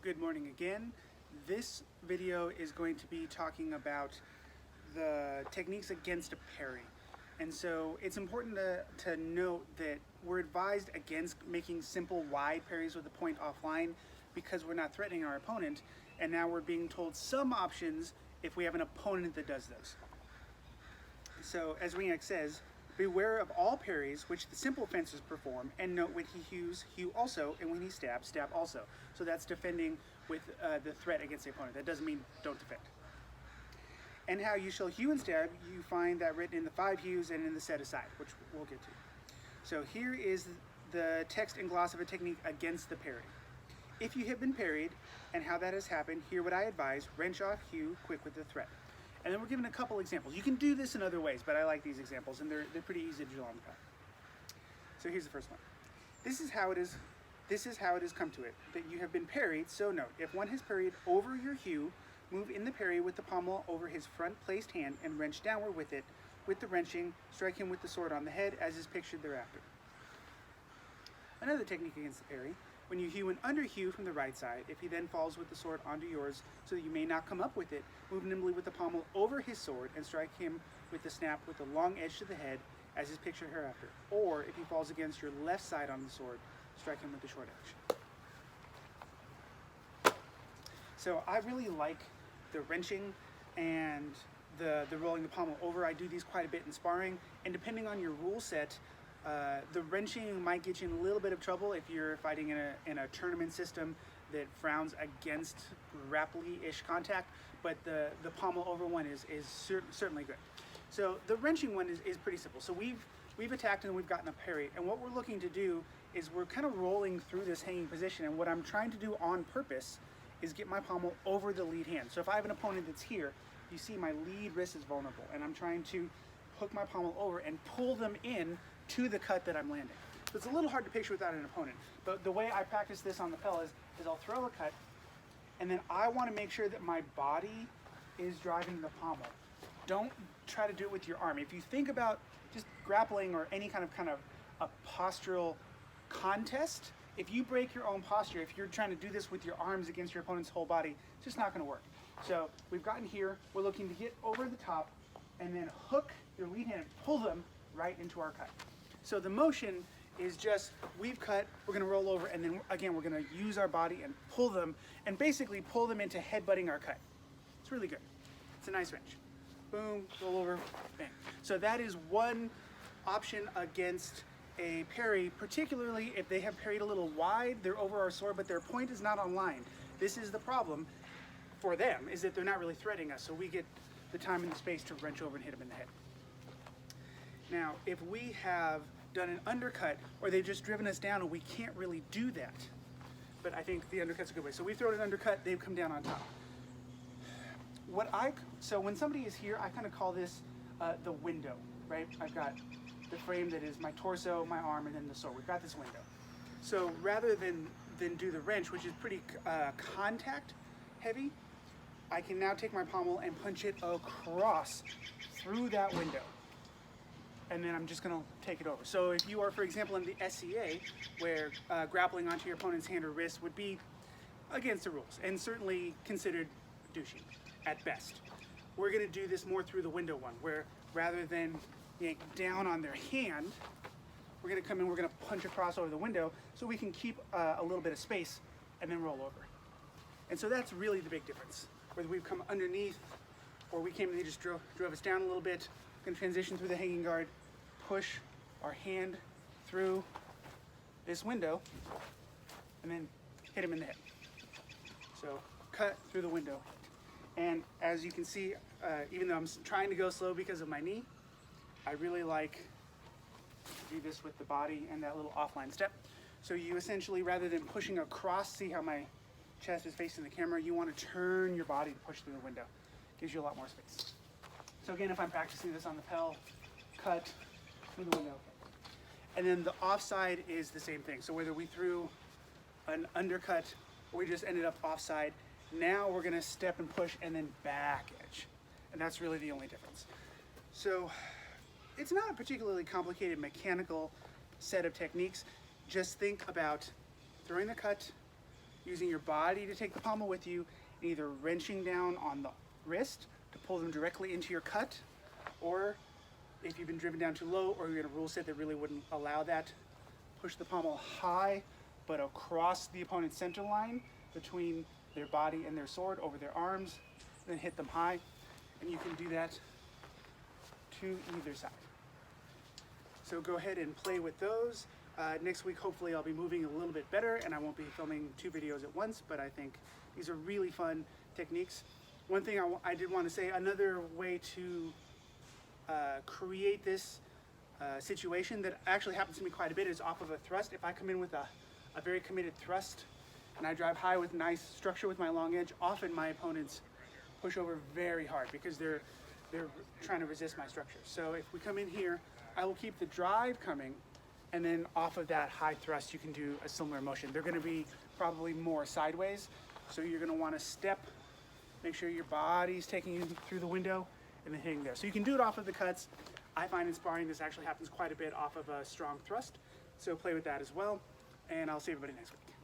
Good morning again. This video is going to be talking about the techniques against a parry. And so it's important to note that we're advised against making simple wide parries with the point offline because we're not threatening our opponent, and now we're being told some options if we have an opponent that does those. So as Ringeck says, beware of all parries which the simple fencers perform, and note when he hews, hew also, and when he stabs, stab also. So that's defending with the threat against the opponent. That doesn't mean don't defend. And how you shall hew and stab, you find that written in the 5 hews and in the set aside, which we'll get to. So here is the text and gloss of a technique against the parry. If you have been parried, and how that has happened, hear what I advise, wrench off, hew, quick with the threat. And then we're given a couple examples. You can do this in other ways, but I like these examples, and they're pretty easy to do on the cut. So here's the first one. This is how it has come to it, that you have been parried, so note, if one has parried over your hew, move in the parry with the pommel over his front placed hand and wrench downward with it. With the wrenching, strike him with the sword on the head as is pictured thereafter. Another technique against the parry, when you hew and under hew from the right side, if he then falls with the sword onto yours so that you may not come up with it, move nimbly with the pommel over his sword and strike him with the snap with the long edge to the head as is pictured hereafter. Or if he falls against your left side on the sword, strike him with the short edge. So I really like the wrenching and the rolling the pommel over. I do these quite a bit in sparring, and depending on your rule set, the wrenching might get you in a little bit of trouble if you're fighting in a tournament system that frowns against grapply-ish contact, but the pommel over one is certainly good. So the wrenching one is pretty simple. So we've attacked and we've gotten a parry, and what we're looking to do is we're kind of rolling through this hanging position, and what I'm trying to do on purpose is get my pommel over the lead hand. So if I have an opponent that's here, you see my lead wrist is vulnerable, and I'm trying to hook my pommel over and pull them in to the cut that I'm landing. So it's a little hard to picture without an opponent, but the way I practice this on the pel is I'll throw a cut, and then I want to make sure that my body is driving the pommel. Don't try to do it with your arm. If you think about just grappling or any kind of a postural contest, if you break your own posture, if you're trying to do this with your arms against your opponent's whole body, it's just not going to work. So we've gotten here, we're looking to get over the top and then hook your lead hand and pull them right into our cut. So the motion is just, we've cut, we're going to roll over, and then again we're going to use our body and pull them, and basically pull them into headbutting our cut. It's really good. It's a nice wrench. Boom, roll over, bang. So that is one option against a parry, particularly if they have parried a little wide, they're over our sword, but their point is not on line. This is the problem for them, is that they're not really threatening us, so we get the time and the space to wrench over and hit them in the head. Now, if we have done an undercut, or they've just driven us down and we can't really do that, but I think the undercut's a good way. So we've thrown an undercut, they've come down on top. So when somebody is here, I kind of call this the window, right? I've got the frame that is my torso, my arm, and then the sword. We've got this window. So rather than do the wrench, which is pretty contact heavy, I can now take my pommel and punch it across through that window. And then I'm just going to take it over. So if you are, for example, in the SCA, where grappling onto your opponent's hand or wrist would be against the rules, and certainly considered douchey at best, we're going to do this more through the window one, where rather than yank down on their hand, we're going to come in, we're going to punch across over the window so we can keep a little bit of space and then roll over. And so that's really the big difference. Whether we've come underneath or we came and they just drove us down a little bit, we're going to transition through the hanging guard, push our hand through this window, and then hit him in the head. So cut through the window. And as you can see, even though I'm trying to go slow because of my knee, I really like to do this with the body and that little offline step. So you essentially, rather than pushing across, see how my chest is facing the camera, you want to turn your body to push through the window. Gives you a lot more space. So again, if I'm practicing this on the pel, cut through the window. And then the offside is the same thing. So whether we threw an undercut or we just ended up offside, now we're going to step and push and then back edge. And that's really the only difference. So it's not a particularly complicated mechanical set of techniques. Just think about throwing the cut, using your body to take the pommel with you, and either wrenching down on the wrist to pull them directly into your cut, or if you've been driven down too low or you're in a rule set that really wouldn't allow that, push the pommel high but across the opponent's center line between their body and their sword over their arms, then hit them high, and you can do that to either side. So go ahead and play with those. Next week, hopefully I'll be moving a little bit better and I won't be filming 2 videos at once, but I think these are really fun techniques. One thing I did want to say, another way to create this situation that actually happens to me quite a bit is off of a thrust. If I come in with a very committed thrust and I drive high with nice structure with my long edge, often my opponents push over very hard because they're trying to resist my structure. So if we come in here, I will keep the drive coming, and then off of that high thrust you can do a similar motion. They're going to be probably more sideways, so you're going to want to step, make sure your body's taking you through the window, and then hitting there. So you can do it off of the cuts. I find in sparring this actually happens quite a bit off of a strong thrust, so play with that as well, and I'll see everybody next week.